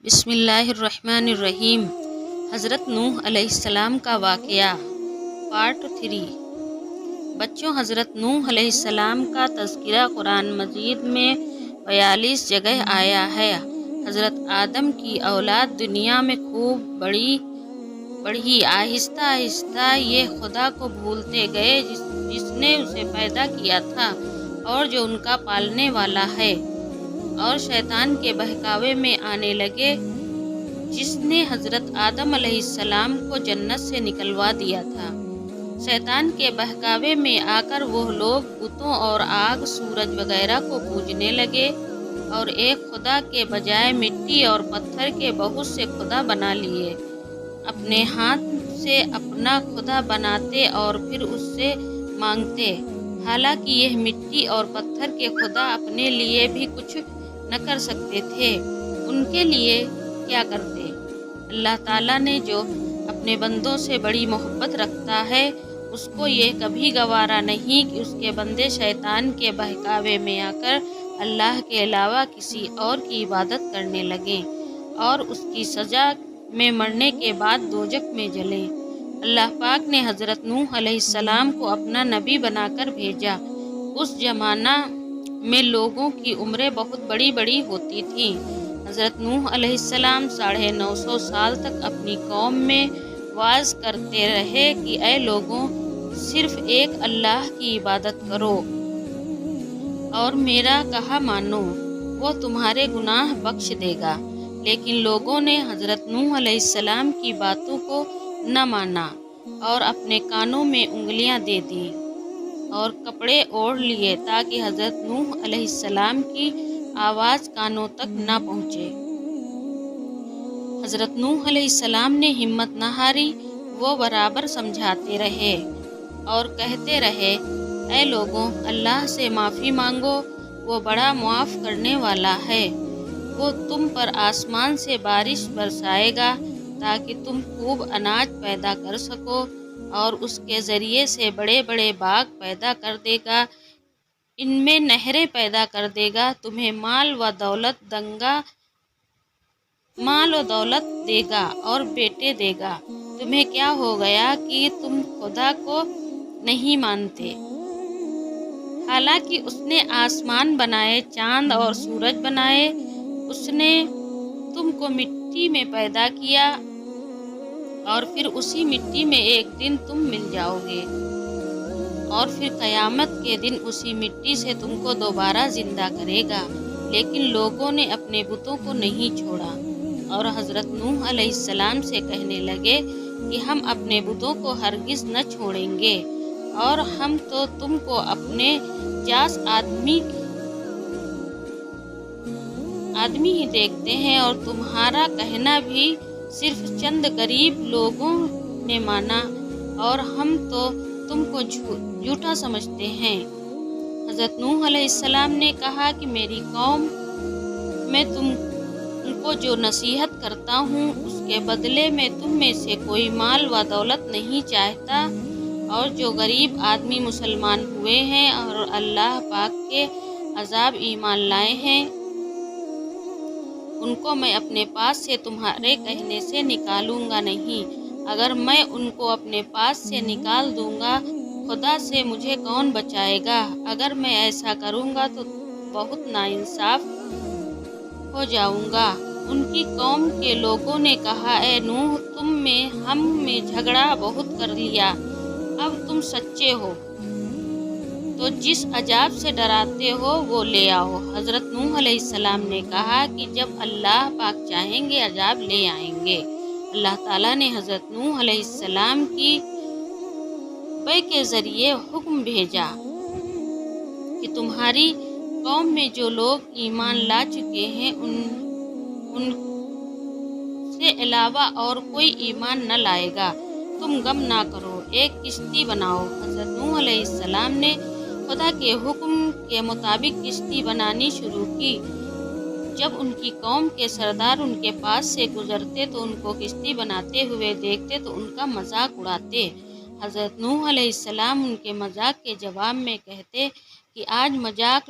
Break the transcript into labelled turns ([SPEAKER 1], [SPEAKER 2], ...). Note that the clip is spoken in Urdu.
[SPEAKER 1] بسم اللہ الرحمن الرحیم۔ حضرت نوح علیہ السلام کا واقعہ پارٹ 3۔ بچوں، حضرت نوح علیہ السلام کا تذکرہ قرآن مجید میں 42 جگہ آیا ہے۔ حضرت آدم کی اولاد دنیا میں خوب بڑھی، آہستہ آہستہ یہ خدا کو بھولتے گئے جس نے اسے پیدا کیا تھا اور جو ان کا پالنے والا ہے، اور شیطان کے بہکاوے میں آنے لگے جس نے حضرت آدم علیہ السلام کو جنت سے نکلوا دیا تھا۔ شیطان کے بہکاوے میں آ کر وہ لوگ بتوں اور آگ، سورج وغیرہ کو پوجنے لگے اور ایک خدا کے بجائے مٹی اور پتھر کے بہت سے خدا بنا لیے۔ اپنے ہاتھ سے اپنا خدا بناتے اور پھر اس سے مانگتے، حالانکہ یہ مٹی اور پتھر کے خدا اپنے لیے بھی کچھ نہ کر سکتے تھے، ان کے لیے کیا کرتے؟ اللہ تعالیٰ نے جو اپنے بندوں سے بڑی محبت رکھتا ہے، اس کو یہ کبھی گوارا نہیں کہ اس کے بندے شیطان کے بہکاوے میں آ کر اللہ کے علاوہ کسی اور کی عبادت کرنے لگیں اور اس کی سزا میں مرنے کے بعد دوزخ میں جلیں۔ اللہ پاک نے حضرت نوح علیہ السلام کو اپنا نبی بنا کر بھیجا۔ اس زمانہ میں لوگوں کی عمریں بہت بڑی بڑی ہوتی تھیں۔ حضرت نوح علیہ السلام 950 سال تک اپنی قوم میں وعظ کرتے رہے کہ اے لوگوں، صرف ایک اللہ کی عبادت کرو اور میرا کہا مانو، وہ تمہارے گناہ بخش دے گا۔ لیکن لوگوں نے حضرت نوح علیہ السلام کی باتوں کو نہ مانا اور اپنے کانوں میں انگلیاں دے دیں اور کپڑے اوڑھ لیے تاکہ حضرت نوح علیہ السلام کی آواز کانوں تک نہ پہنچے۔ حضرت نوح علیہ السلام نے ہمت نہ ہاری، وہ برابر سمجھاتے رہے اور کہتے رہے، اے لوگوں، اللہ سے معافی مانگو، وہ بڑا معاف کرنے والا ہے۔ وہ تم پر آسمان سے بارش برسائے گا تاکہ تم خوب اناج پیدا کر سکو اور اس کے ذریعے سے بڑے بڑے باغ پیدا کر دے گا، ان میں نہریں پیدا کر دے گا، تمہیں مال و دولت دے گا اور بیٹے دے گا۔ تمہیں کیا ہو گیا کہ تم خدا کو نہیں مانتے؟ حالانکہ اس نے آسمان بنائے، چاند اور سورج بنائے، اس نے تم کو مٹی میں پیدا کیا اور پھر اسی مٹی میں ایک دن تم مل جاؤ گے اور پھر قیامت کے دن اسی مٹی سے تم کو دوبارہ زندہ کرے گا۔ لیکن لوگوں نے اپنے بتوں کو نہیں چھوڑا اور حضرت نوح علیہ السلام سے کہنے لگے کہ ہم اپنے بتوں کو ہرگز نہ چھوڑیں گے اور ہم تو تم کو اپنے جاس آدمی ہی دیکھتے ہیں، اور تمہارا کہنا بھی صرف چند غریب لوگوں نے مانا اور ہم تو تم کو جھوٹا سمجھتے ہیں۔ حضرت نوح علیہ السلام نے کہا کہ میری قوم، میں تم کو جو نصیحت کرتا ہوں اس کے بدلے میں تم میں سے کوئی مال و دولت نہیں چاہتا، اور جو غریب آدمی مسلمان ہوئے ہیں اور اللہ پاک کے عذاب ایمان لائے ہیں، ان کو میں اپنے پاس سے تمہارے کہنے سے نکالوں گا نہیں۔ اگر میں ان کو اپنے پاس سے نکال دوں گا، خدا سے مجھے کون بچائے گا؟ اگر میں ایسا کروں گا تو بہت ناانصاف ہو جاؤں گا۔ ان کی قوم کے لوگوں نے کہا، اے نوح، تم نے ہم میں جھگڑا بہت کر لیا، اب تم سچے ہو تو جس عذاب سے ڈراتے ہو وہ لے آؤ۔ حضرت نوح علیہ السلام نے کہا کہ جب اللہ پاک چاہیں گے عذاب لے آئیں گے۔ اللہ تعالیٰ نے حضرت نوح علیہ السلام کی وحی کے ذریعے حکم بھیجا کہ تمہاری قوم میں جو لوگ ایمان لا چکے ہیں ان سے علاوہ اور کوئی ایمان نہ لائے گا۔ تم غم نہ کرو، ایک کشتی بناؤ۔ حضرت نوح علیہ السلام نے خدا کے حکم کے مطابق کشتی بنانی شروع کی۔ جب ان کی قوم کے سردار ان کے پاس سے گزرتے تو ان کو کشتی بناتے ہوئے دیکھتے تو ان کا مذاق اڑاتے۔ حضرت نوح علیہ السلام ان کے مذاق کے جواب میں کہتے کہ آج مذاق